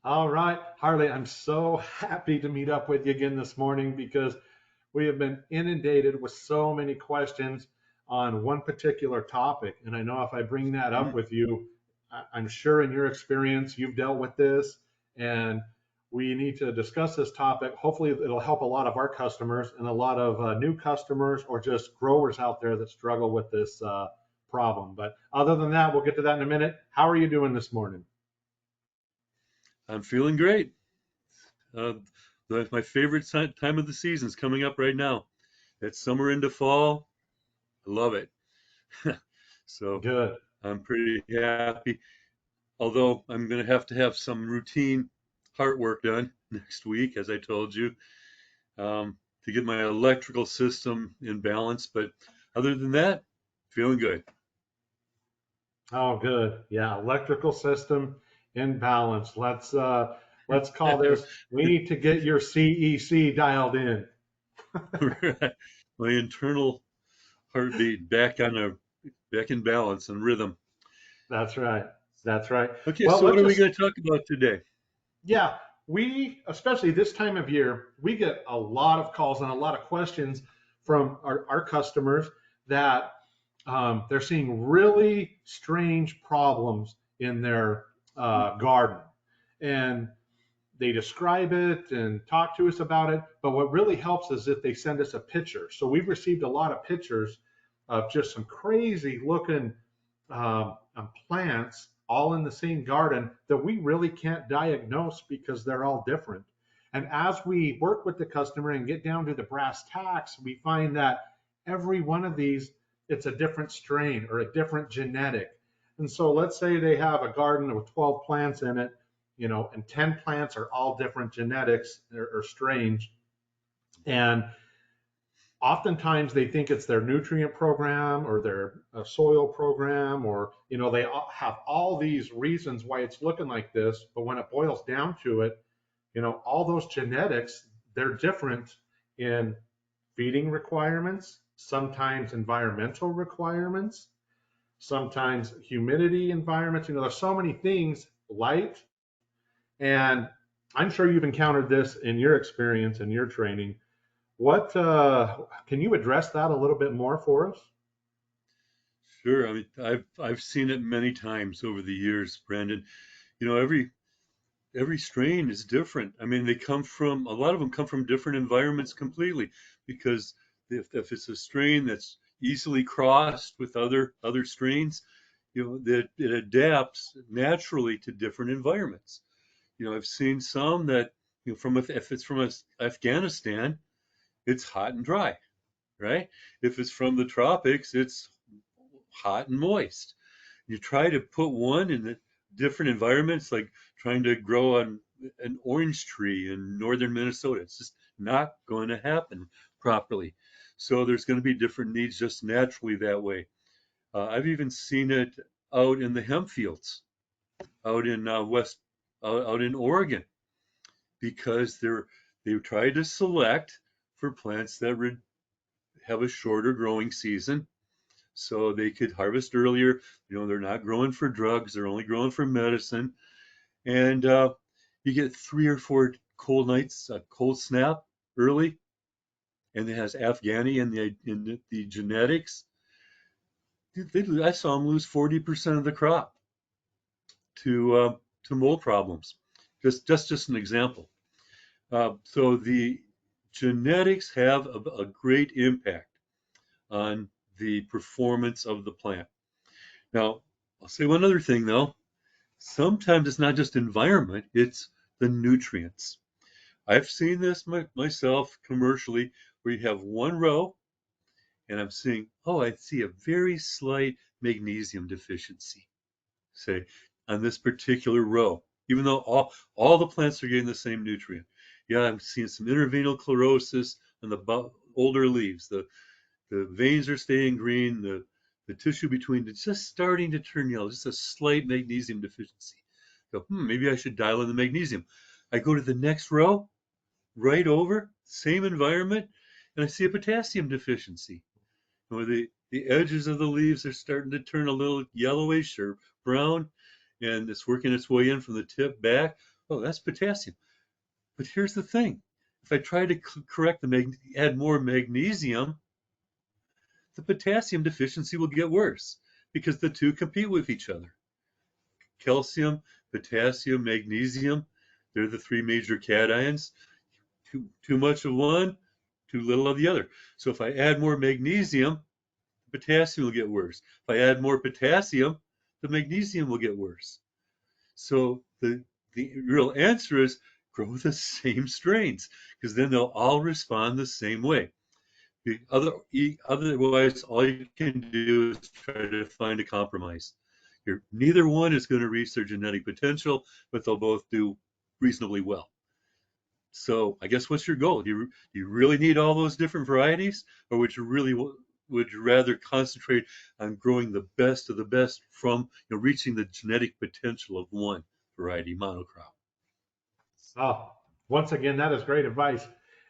All right, Harley, I'm so happy to meet up with you again this morning because we have been inundated with so many questions on one particular topic. And I know if I bring that up Mm. with you, I'm sure in your experience, you've dealt with this, and we need to discuss this topic. Hopefully, it'll help a lot of our customers and a lot of new customers or just growers out there that struggle with this problem. But other than that, we'll get to that in a minute. How are you doing this morning? I'm feeling great. Uh, my favorite time of the season is coming up right now. It's summer into fall. I love it. So Good. I'm pretty happy. Although I'm going to have some routine heart work done next week, as I told you, to get my electrical system in balance. But other than that, feeling good. Oh, good. Yeah, electrical system in balance. Let's call this. We need to get your CEC dialed in. My internal heartbeat back in balance and rhythm. That's right. That's right. Okay, Well, so what let's are we just going to talk about today? yeah, we especially this time of year, we get a lot of calls and a lot of questions from our customers that they're seeing really strange problems in their garden. And they describe it and talk to us about it. But what really helps is if they send us a picture. So we've received a lot of pictures of just some crazy looking plants all in the same garden that we really can't diagnose because they're all different. And as we work with the customer and get down to the brass tacks, we find that every one of these, it's a different strain or a different genetic. And so let's say they have a garden with 12 plants in it, and 10 plants are all different genetics or strange. And oftentimes they think it's their nutrient program or their soil program, or, they have all these reasons why it's looking like this. But when it boils down to it, all those genetics, they're different in feeding requirements, sometimes environmental requirements, sometimes humidity environments. There's so many things, light. And I'm sure you've encountered this in your experience and your training. What can you address that a little bit more for us? Sure. I mean, I've seen it many times over the years, Brandon. You know, every strain is different. I mean, a lot of them come from different environments completely, because if it's a strain that's easily crossed with other strains, that it adapts naturally to different environments. I've seen some that, if it's from Afghanistan, it's hot and dry, right? If it's from the tropics, it's hot and moist. You try to put one in the different environments, like trying to grow an orange tree in northern Minnesota. It's just not going to happen properly. So there's going to be different needs just naturally that way. I've even seen it out in the hemp fields, out in out in Oregon, because they tried to select for plants that would have a shorter growing season so they could harvest earlier. They're not growing for drugs, they're only growing for medicine. And you get 3 or 4 cold nights, a cold snap early, and it has Afghani in the genetics. I saw them lose 40% of the crop to mold problems. Just an example. So the genetics have a great impact on the performance of the plant. Now, I'll say one other thing though. Sometimes it's not just environment, it's the nutrients. I've seen this myself commercially, where you have one row and I'm seeing, oh, I see a very slight magnesium deficiency, say, on this particular row, even though all the plants are getting the same nutrient. Yeah, I'm seeing some interveinal chlorosis on the older leaves. The veins are staying green. The tissue between it's just starting to turn yellow, just a slight magnesium deficiency. So, maybe I should dial in the magnesium. I go to the next row, right over, same environment, and I see a potassium deficiency. Where the edges of the leaves are starting to turn a little yellowish or brown, and it's working its way in from the tip back. Oh, that's potassium. But here's the thing. If I try to correct add more magnesium, the potassium deficiency will get worse because the two compete with each other. Calcium, potassium, magnesium, they're the three major cations. Too much of one, too little of the other. So if I add more magnesium, the potassium will get worse. If I add more potassium, the magnesium will get worse. So the real answer is grow the same strains because then they'll all respond the same way. Otherwise, all you can do is try to find a compromise. Neither one is going to reach their genetic potential, but they'll both do reasonably well. So I guess what's your goal? Do you really need all those different varieties, or would you rather concentrate on growing the best of the best from reaching the genetic potential of one variety monocrop? Oh, once again, that is great advice.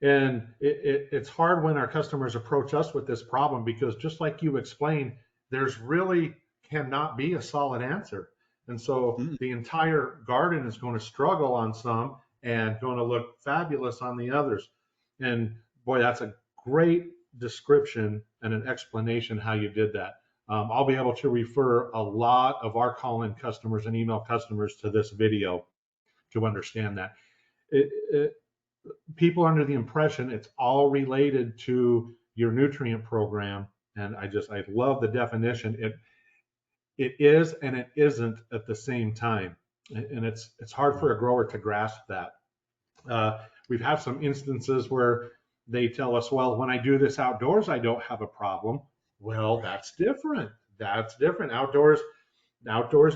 And it's hard when our customers approach us with this problem because just like you explained, there's really cannot be a solid answer. And so Mm, the entire garden is going to struggle on some and going to look fabulous on the others. And boy, that's a great description and an explanation how you did that. I'll be able to refer a lot of our call-in customers and email customers to this video to understand that. It, people are under the impression it's all related to your nutrient program, and I love the definition. It is and it isn't at the same time, and it's hard for a grower to grasp that. We've had some instances where they tell us, well, when I do this outdoors, I don't have a problem. Well, right. that's different. That's different. Outdoors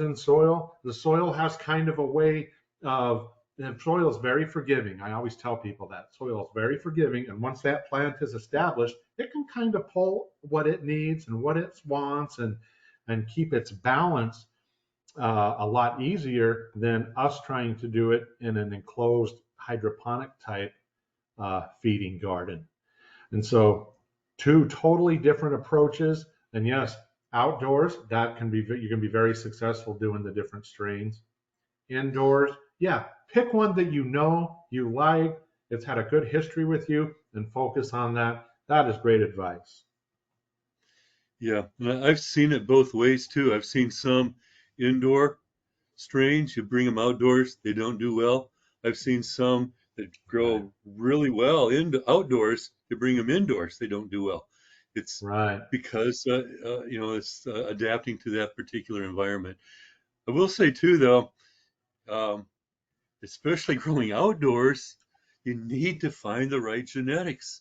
in soil, the soil has kind of a way of, the soil is very forgiving. I always tell people that soil is very forgiving, and once that plant is established, it can kind of pull what it needs and what it wants, and keep its balance a lot easier than us trying to do it in an enclosed hydroponic type feeding garden. And so, two totally different approaches. And yes, outdoors, that can be, you can be very successful doing the different strains. Indoors, yeah, pick one that you know you like, it's had a good history with you, and focus on that. That is great advice. Yeah, and I've seen it both ways too. I've seen some indoor strains, you bring them outdoors, they don't do well. I've seen some that Right, grow really well outdoors, you bring them indoors, they don't do well. It's right. because it's adapting to that particular environment. I will say too, though, um, especially growing outdoors, you need to find the right genetics.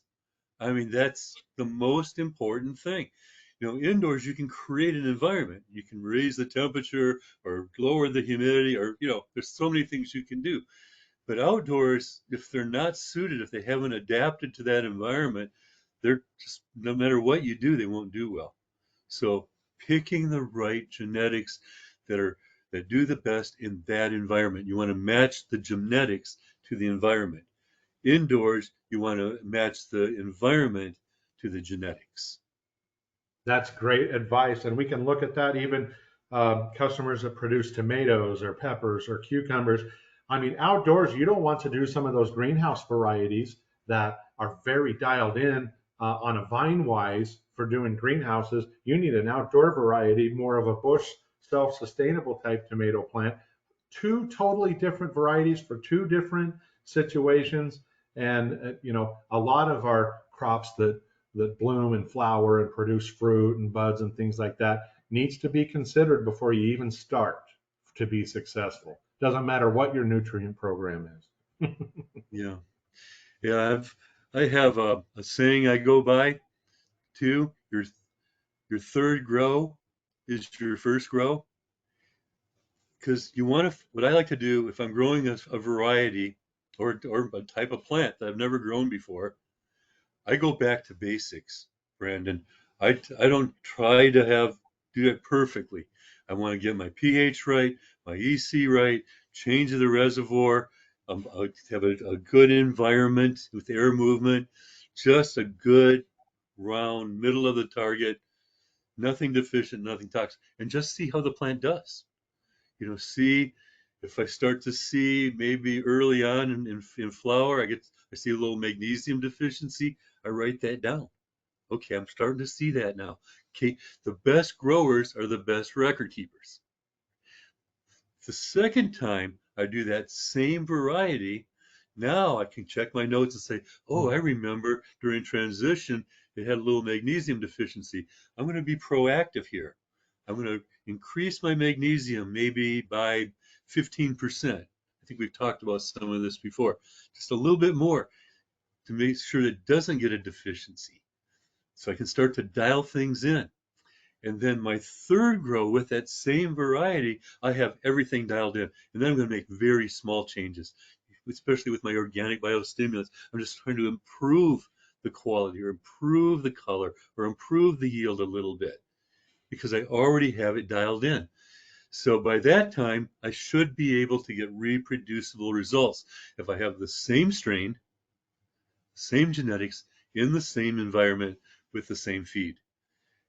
I mean, that's the most important thing. Indoors you can create an environment. You can raise the temperature or lower the humidity, or there's so many things you can do. But outdoors, if they're not suited, if they haven't adapted to that environment, they're just, no matter what you do, they won't do well. So picking the right genetics that are that do the best in that environment. You want to match the genetics to the environment. Indoors, you want to match the environment to the genetics. That's great advice. And we can look at that even customers that produce tomatoes or peppers or cucumbers. I mean, outdoors, you don't want to do some of those greenhouse varieties that are very dialed in on a vine wise for doing greenhouses. You need an outdoor variety, more of a bush, self sustainable type tomato plant. Two totally different varieties for two different situations. And, a lot of our crops that bloom and flower and produce fruit and buds and things like that needs to be considered before you even start to be successful. Doesn't matter what your nutrient program is. Yeah, yeah. I have a saying I go by too. Your third grow is your first grow, because you want to. What I like to do if I'm growing a variety or a type of plant that I've never grown before, I go back to basics, Brandon. I don't try to do it perfectly. I want to get my pH right, my EC right, change the reservoir, have a good environment with air movement, just a good round middle of the target, nothing deficient, nothing toxic, and just see how the plant does. See If I start to see maybe early on in flower, I see a little magnesium deficiency, I write that down. Okay, I'm starting to see that now. Okay, the best growers are the best record keepers. The second time I do that same variety, now I can check my notes and say, oh, I remember during transition it had a little magnesium deficiency. I'm going to be proactive here. I'm going to increase my magnesium maybe by 15%. I think we've talked about some of this before. Just a little bit more to make sure it doesn't get a deficiency. So I can start to dial things in. And then my third grow with that same variety, I have everything dialed in. And then I'm going to make very small changes, especially with my organic biostimulants. I'm just trying to improve the quality or improve the color or improve the yield a little bit because I already have it dialed in. So by that time, I should be able to get reproducible results. If I have the same strain, same genetics, in the same environment with the same feed.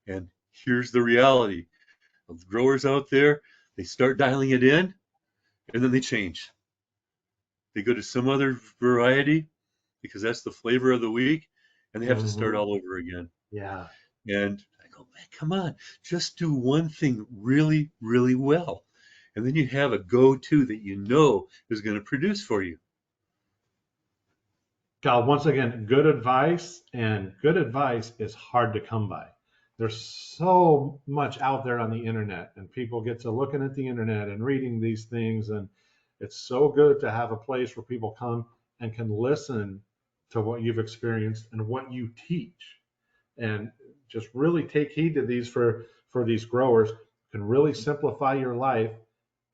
And here's the reality. The growers out there, they start dialing it in and then they change. They go to some other variety because that's the flavor of the week and they have to start Mm-hmm. all over again. Yeah. And I go, man, come on, just do one thing really, really well. And then you have a go-to that you know is going to produce for you. Cal, once again, good advice, and good advice is hard to come by. There's so much out there on the internet, and people get to looking at the internet and reading these things, and it's so good to have a place where people come and can listen to what you've experienced and what you teach, and just really take heed to these for these growers. Can really simplify your life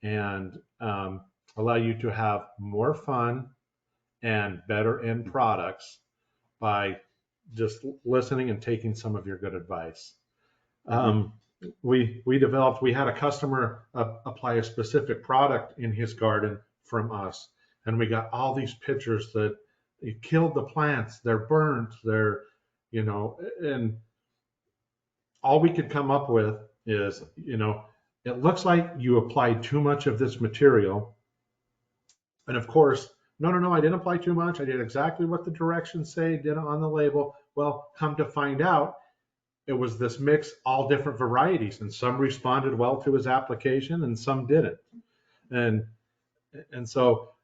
and allow you to have more fun and better end products by just listening and taking some of your good advice. Mhm. Um, we had a customer apply a specific product in his garden from us, and we got all these pictures that it killed the plants, they're burnt, they're, and all we could come up with is, it looks like you applied too much of this material. And of course, no, no, no, I didn't apply too much. I did exactly what the directions say, did it on the label. Well, come to find out, it was this mix, all different varieties, and some responded well to his application and some didn't. And and so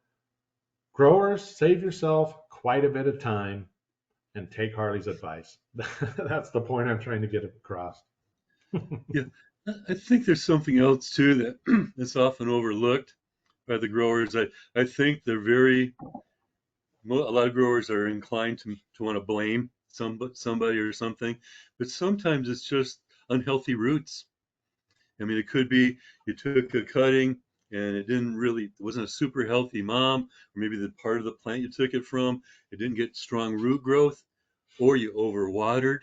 growers, save yourself quite a bit of time and take Harley's advice. That's the point I'm trying to get across. Yeah, I think there's something else too that that's often overlooked by the growers. I think they're a lot of growers are inclined to want to blame somebody or something, but sometimes it's just unhealthy roots. I mean, it could be you took a cutting and it wasn't a super healthy mom, or maybe the part of the plant you took it from, it didn't get strong root growth, or you overwatered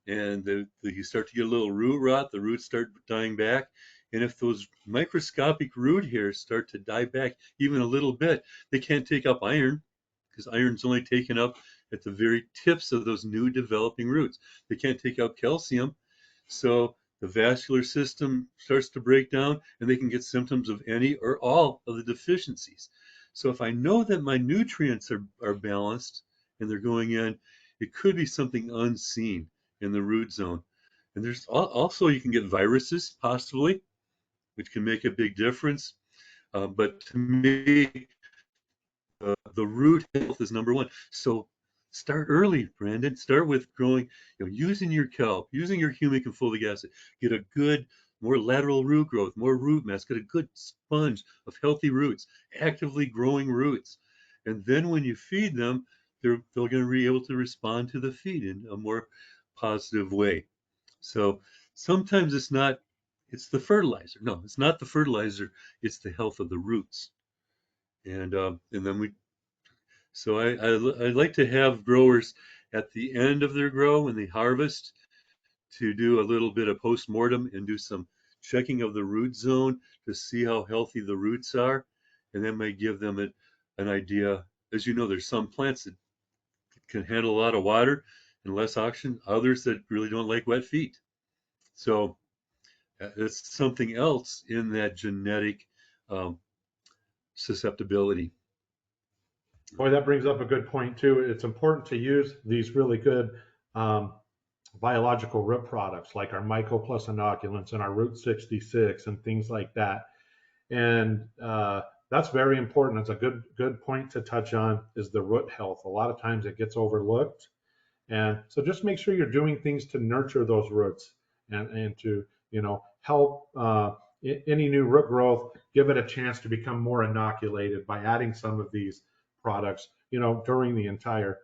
and you start to get a little root rot, the roots start dying back. And if those microscopic root hairs start to die back even a little bit, they can't take up iron because iron's only taken up at the very tips of those new developing roots. They can't take up calcium. So the vascular system starts to break down and they can get symptoms of any or all of the deficiencies. So if I know that my nutrients are balanced and they're going in, it could be something unseen in the root zone. And there's also, you can get viruses possibly, which can make a big difference. But to me, the root health is number one. So start early, Brandon. Start with growing, using your kelp, using your humic and folic acid. Get a good, more lateral root growth, more root mass. Get a good sponge of healthy roots, actively growing roots. And then when you feed them, they're going to be able to respond to the feed in a more positive way. So sometimes it's the fertilizer. No, it's not the fertilizer. It's the health of the roots. And then I like to have growers at the end of their grow when they harvest to do a little bit of post-mortem and do some checking of the root zone to see how healthy the roots are. And that might give them an idea. As you know, there's some plants that can handle a lot of water and less oxygen, others that really don't like wet feet. So it's something else in that genetic um, susceptibility. Boy, that brings up a good point too. It's important to use these really good um, biological root products like our Myco Plus inoculants and our Route 66 and things like that. And that's very important. It's a good point to touch on is the root health. A lot of times it gets overlooked. And so just make sure you're doing things to nurture those roots and to, help any new root growth, give it a chance to become more inoculated by adding some of these products, during the entire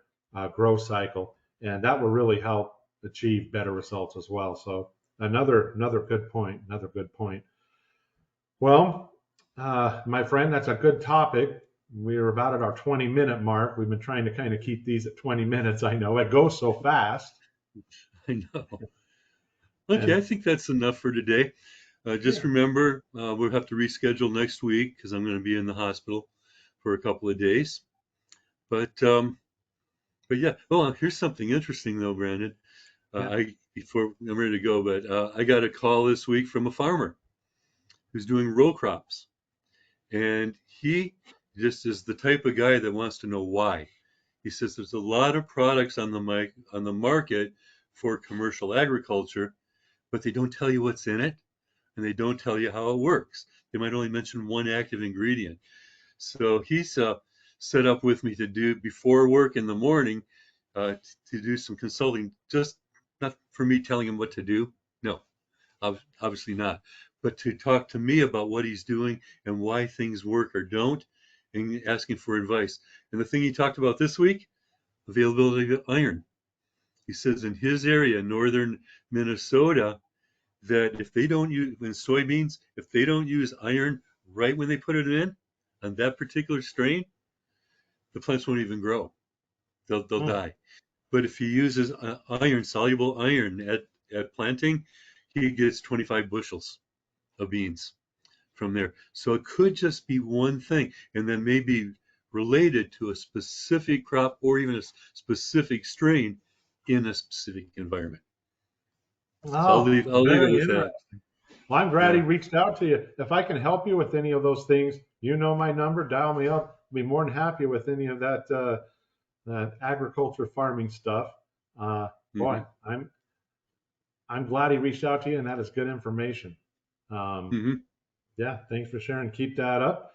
growth cycle. And that will really help achieve better results as well. So another good point, another good point. Well, my friend, that's a good topic. We're about at our 20-minute mark. We've been trying to kind of keep these at 20 minutes. I know it goes so fast. I know. Okay, I And think that's enough for today. Just yeah, remember, we'll have to reschedule next week because I'm going to be in the hospital for a couple of days. But yeah. Oh, here's something interesting though, Brandon. yeah. I before I'm ready to go, but I got a call this week from a farmer who's doing row crops, and he just is the type of guy that wants to know why. He says there's a lot of products on the market for commercial agriculture, but they don't tell you what's in it, and they don't tell you how it works. They might only mention one active ingredient. So he's set up with me to do before work in the morning to do some consulting, just not for me telling him what to do. No, obviously not. But to talk to me about what he's doing and why things work or don't, and asking for advice. And the thing he talked about this week, availability of iron. He says in his area, northern Minnesota, that if they don't use in soybeans, if they don't use iron right when they put it in on that particular strain, the plants won't even grow. They'll Hmm. die. But if he uses iron, soluble iron at planting, he gets 25 bushels of beans from there. So it could just be one thing, and then maybe related to a specific crop or even a specific strain in a specific environment. So Oh, I'll leave it very with interesting. that. Well, I'm glad he Yeah. reached out to you. If I can help you with any of those things, you know my number. Dial me up. I'll be more than happy with any of that agriculture farming stuff. Boy, Hmm. I'm glad he reached out to you, and that is good information. Um, Hmm. yeah, thanks for sharing. Keep that up.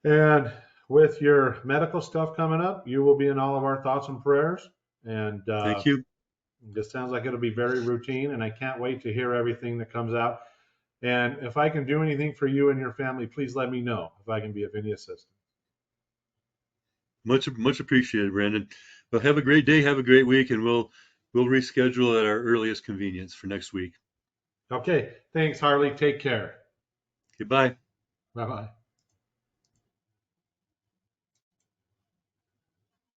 And with your medical stuff coming up, you will be in all of our thoughts and prayers. And Thank you. this sounds like it'll be very routine, and I can't wait to hear everything that comes out. And if I can do anything for you and your family, please let me know if I can be of any assistance. Much appreciated, Brandon. Well, have a great day. Have a great week, and we'll reschedule at our earliest convenience for next week. Okay, thanks, Harley. Take care. Goodbye. Bye bye.